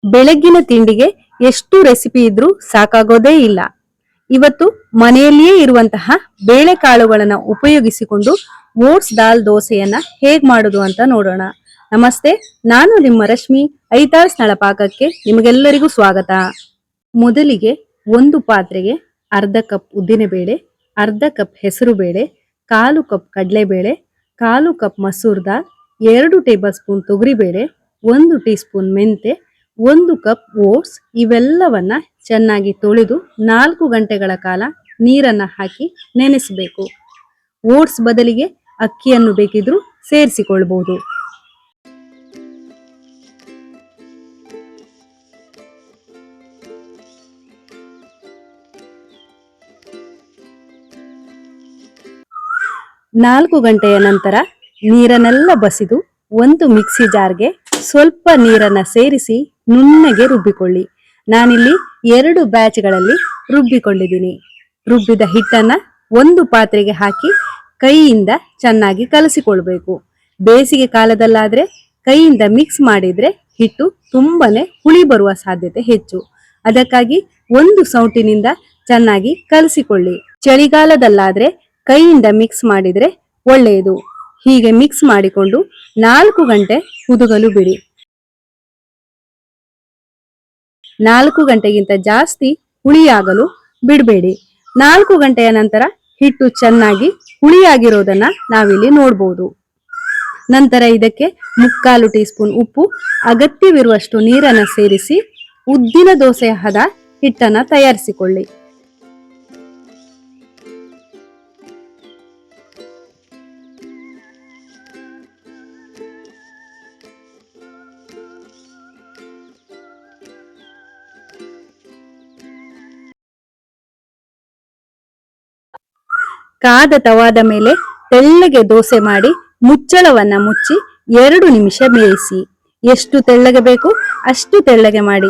ಬೆಳಗ್ಗಿನ ತಿಂಡಿಗೆ ಎಷ್ಟು ರೆಸಿಪಿ ಇದ್ರೂ ಸಾಕಾಗೋದೇ ಇಲ್ಲ. ಇವತ್ತು ಮನೆಯಲ್ಲಿಯೇ ಇರುವಂತಹ ಬೇಳೆಕಾಳುಗಳನ್ನ ಉಪಯೋಗಿಸಿಕೊಂಡು ಓಟ್ಸ್ ದಾಲ್ ದೋಸೆಯನ್ನ ಹೇಗ್ ಮಾಡೋದು ಅಂತ ನೋಡೋಣ. ನಮಸ್ತೆ, ನಾನು ನಿಮ್ಮ ರಶ್ಮಿ. ಐತಾಳ್ ಸ್ಥಳ ಪಾಕಕ್ಕೆ ನಿಮಗೆಲ್ಲರಿಗೂ ಸ್ವಾಗತ. ಮೊದಲಿಗೆ ಒಂದು ಪಾತ್ರೆಗೆ ಅರ್ಧ ಕಪ್ ಉದ್ದಿನಬೇಳೆ, ಅರ್ಧ ಕಪ್ ಹೆಸರು ಬೇಳೆ, 1/4 ಕಪ್ ಕಡಲೆಬೇಳೆ, 1/4 ಕಪ್ ಮಸೂರ್ ದಾಲ್, 2 ಟೇಬಲ್ ಸ್ಪೂನ್ ತೊಗರಿಬೇಳೆ, 1 ಟೀ ಸ್ಪೂನ್ ಮೆಂತೆ, 1 ಕಪ್ ಓಟ್ಸ್ ಇವೆಲ್ಲವನ್ನ ಚೆನ್ನಾಗಿ ತೊಳೆದು 4 ಗಂಟೆಗಳ ಕಾಲ ನೀರನ್ನ ಹಾಕಿ ನೆನೆಸಬೇಕು. ಓಟ್ಸ್ ಬದಲಿಗೆ ಅಕ್ಕಿಯನ್ನು ಬೇಕಿದ್ರೂ ಸೇರಿಸಿಕೊಳ್ಬಹುದು. ನಾಲ್ಕು ಗಂಟೆಯ ನಂತರ ನೀರನ್ನೆಲ್ಲ ಬಸಿದು ಒಂದು ಮಿಕ್ಸಿ ಜಾರ್ಗೆ ಸ್ವಲ್ಪ ನೀರನ್ನ ಸೇರಿಸಿ ನುಣ್ಣಗೆ ರುಬ್ಬಿಕೊಳ್ಳಿ. ನಾನಿಲ್ಲಿ 2 ಬ್ಯಾಚ್ಗಳಲ್ಲಿ ರುಬ್ಬಿಕೊಂಡಿದ್ದೀನಿ. ರುಬ್ಬಿದ ಹಿಟ್ಟನ್ನ ಒಂದು ಪಾತ್ರೆಗೆ ಹಾಕಿ ಕೈಯಿಂದ ಚೆನ್ನಾಗಿ ಕಲಸಿಕೊಳ್ಬೇಕು. ಬೇಸಿಗೆ ಕಾಲದಲ್ಲಾದ್ರೆ ಕೈಯಿಂದ ಮಿಕ್ಸ್ ಮಾಡಿದ್ರೆ ಹಿಟ್ಟು ತುಂಬಾನೇ ಹುಳಿ ಬರುವ ಸಾಧ್ಯತೆ ಹೆಚ್ಚು. ಅದಕ್ಕಾಗಿ ಒಂದು ಸೌಟಿನಿಂದ ಚೆನ್ನಾಗಿ ಕಲಸಿಕೊಳ್ಳಿ. ಚಳಿಗಾಲದಲ್ಲಾದ್ರೆ ಕೈಯಿಂದ ಮಿಕ್ಸ್ ಮಾಡಿದ್ರೆ ಒಳ್ಳೆಯದು. ಹೀಗೆ ಮಿಕ್ಸ್ ಮಾಡಿಕೊಂಡು 4 ಗಂಟೆ ಕುದುಗಲು ಬಿಡಿ. 4 ಗಂಟೆಗಿಂತ ಜಾಸ್ತಿ ಹುಳಿಯಾಗಲು ಬಿಡಬೇಡಿ. 4 ಗಂಟೆಯ ನಂತರ ಹಿಟ್ಟು ಚೆನ್ನಾಗಿ ಹುಳಿಯಾಗಿರೋದನ್ನ ನಾವಿಲ್ಲಿ ನೋಡಬಹುದು. ನಂತರ ಇದಕ್ಕೆ 3/4 ಟೀ ಸ್ಪೂನ್ ಉಪ್ಪು, ಅಗತ್ಯವಿರುವಷ್ಟು ನೀರನ್ನು ಸೇರಿಸಿ ಉದ್ದಿನ ದೋಸೆ ಹದ ಹಿಟ್ಟನ್ನ ತಯಾರಿಸಿಕೊಳ್ಳಿ. ಕಾದ ತವಾದ ಮೇಲೆ ತೆಳ್ಳಗೆ ದೋಸೆ ಮಾಡಿ ಮುಚ್ಚಳವನ್ನ ಮುಚ್ಚಿ 2 ನಿಮಿಷ ಬೇಯಿಸಿ. ಎಷ್ಟು ತೆಳ್ಳಗೆ ಬೇಕು ಅಷ್ಟು ತೆಳ್ಳಗೆ ಮಾಡಿ.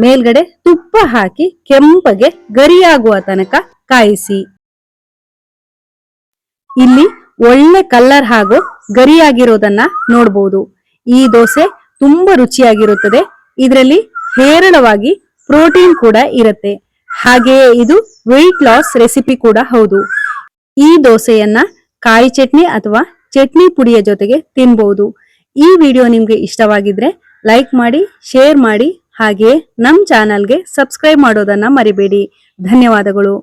ಮೇಲ್ಗಡೆ ತುಪ್ಪ ಹಾಕಿ ಕೆಂಪಗೆ ಗರಿಯಾಗುವ ತನಕ ಕಾಯಿಸಿ. ಇಲ್ಲಿ ಒಳ್ಳೆ ಕಲರ್ ಹಾಗೂ ಗರಿಯಾಗಿರೋದನ್ನ ನೋಡಬಹುದು. ಈ ದೋಸೆ ತುಂಬಾ ರುಚಿಯಾಗಿರುತ್ತದೆ. ಇದರಲ್ಲಿ ಹೇರಳವಾಗಿ ಪ್ರೋಟೀನ್ ಕೂಡ ಇರುತ್ತೆ. ಹಾಗೆಯೇ ಇದು ವೆಯ್ಟ್ ಲಾಸ್ ರೆಸಿಪಿ ಕೂಡ ಹೌದು. ಈ ದೋಸೆಯನ್ನ ಕಾಯಿ ಚಟ್ನಿ ಅಥವಾ ಚಟ್ನಿ ಪುಡಿಯ ಜೊತೆಗೆ ತಿನ್ಬಹುದು. ಈ ವಿಡಿಯೋ ನಿಮ್ಗೆ ಇಷ್ಟವಾಗಿದ್ರೆ ಲೈಕ್ ಮಾಡಿ, ಶೇರ್ ಮಾಡಿ, ಹಾಗೆಯೇ ನಮ್ಮ ಚಾನಲ್ಗೆ ಸಬ್ಸ್ಕ್ರೈಬ್ ಮಾಡೋದನ್ನ ಮರಿಬೇಡಿ. ಧನ್ಯವಾದಗಳು.